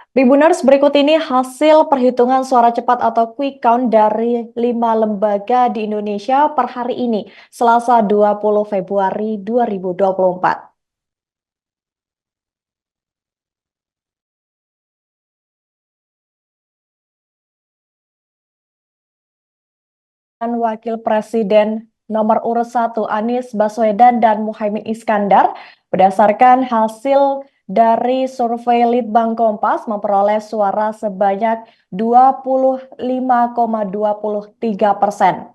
Tribuners, berikut ini hasil perhitungan suara cepat atau quick count dari 5 lembaga di Indonesia per hari ini, Selasa 20 Februari 2024. Wakil Presiden nomor urut 1 Anies Baswedan dan Muhaimin Iskandar berdasarkan hasil dari survei Litbang Kompas memperoleh suara sebanyak 25,23%.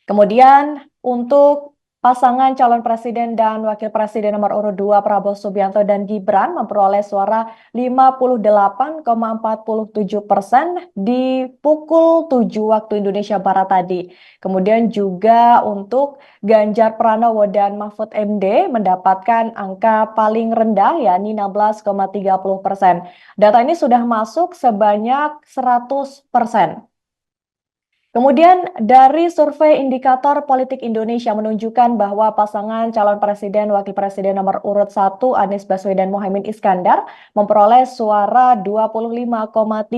Kemudian untuk pasangan calon presiden dan wakil presiden nomor urut 2 Prabowo Subianto dan Gibran memperoleh suara 58,47% di pukul 7 waktu Indonesia Barat tadi. Kemudian juga untuk Ganjar Pranowo dan Mahfud MD mendapatkan angka paling rendah yakni 16,30%. Data ini sudah masuk sebanyak 100%. Kemudian dari survei indikator politik Indonesia menunjukkan bahwa pasangan calon presiden wakil presiden nomor urut 1 Anies Baswedan Muhaimin Iskandar memperoleh suara 25,34%.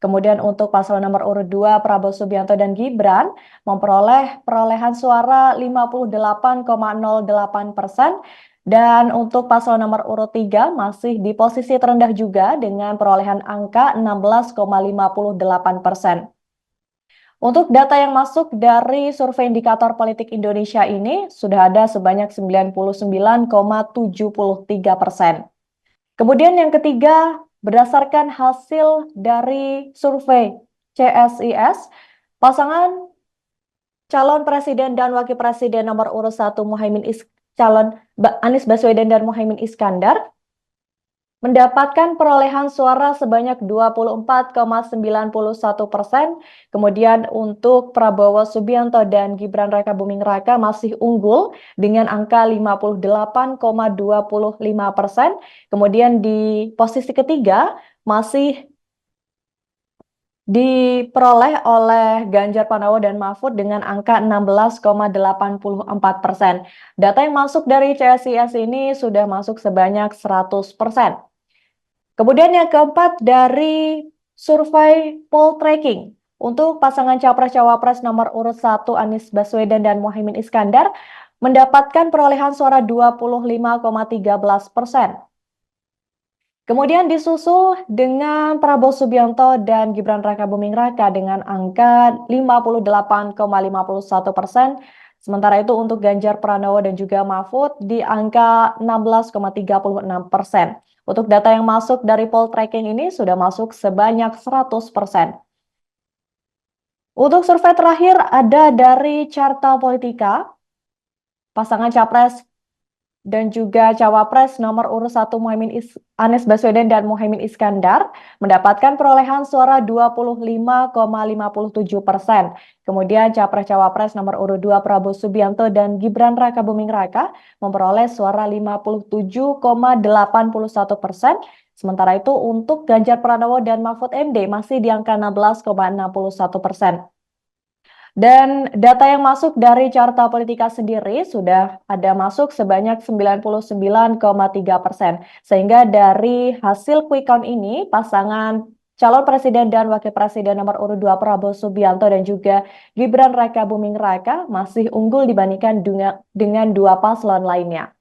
Kemudian untuk paslon nomor urut 2 Prabowo Subianto dan Gibran memperoleh perolehan suara 58,08%. Dan untuk paslon nomor urut 3 masih di posisi terendah juga dengan perolehan angka 16,58%. Untuk data yang masuk dari survei indikator politik Indonesia ini sudah ada sebanyak 99,73%. Kemudian yang ketiga, berdasarkan hasil dari survei CSIS, pasangan calon presiden dan wakil presiden nomor urut 1 Anies Baswedan dan Muhaimin Iskandar mendapatkan perolehan suara sebanyak 24,91%. Kemudian untuk Prabowo Subianto dan Gibran Rakabuming Raka masih unggul dengan angka 58,25%. Kemudian di posisi ketiga masih diperoleh oleh Ganjar Pranowo dan Mahfud dengan angka 16,84%. Data yang masuk dari CSIS ini sudah masuk sebanyak 100%. Kemudian yang keempat dari survei poll tracking untuk pasangan capres-cawapres nomor urut 1 Anies Baswedan dan Muhaimin Iskandar mendapatkan perolehan suara 25,13%. Kemudian disusul dengan Prabowo Subianto dan Gibran Rakabuming Raka dengan angka 58,51%. Sementara itu untuk Ganjar Pranowo dan juga Mahfud di angka 16,36%. Untuk data yang masuk dari poll tracking ini sudah masuk sebanyak 100%. Untuk survei terakhir ada dari Carta Politika, pasangan capres dan juga cawapres nomor urut 1 Anies Baswedan dan Muhaimin Iskandar mendapatkan perolehan suara 25,57%. Kemudian capres-cawapres nomor urut 2 Prabowo Subianto dan Gibran Rakabuming Raka memperoleh suara 57,81%. Sementara itu untuk Ganjar Pranowo dan Mahfud MD masih di angka 16,61%. Dan data yang masuk dari Carta Politika sendiri sudah ada masuk sebanyak 99,3%. Sehingga dari hasil quick count ini, pasangan calon presiden dan wakil presiden nomor urut 2 Prabowo Subianto dan juga Gibran Rakabuming Raka masih unggul dibandingkan dengan dua paslon lainnya.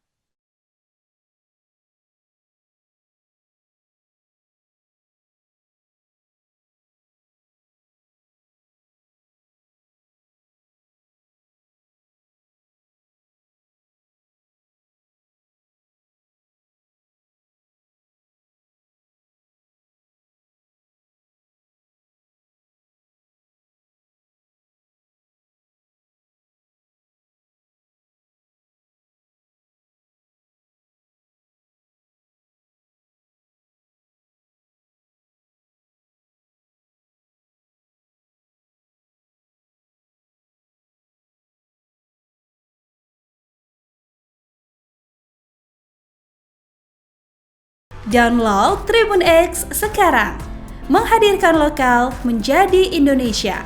Download Tribun X sekarang, menghadirkan lokal menjadi Indonesia.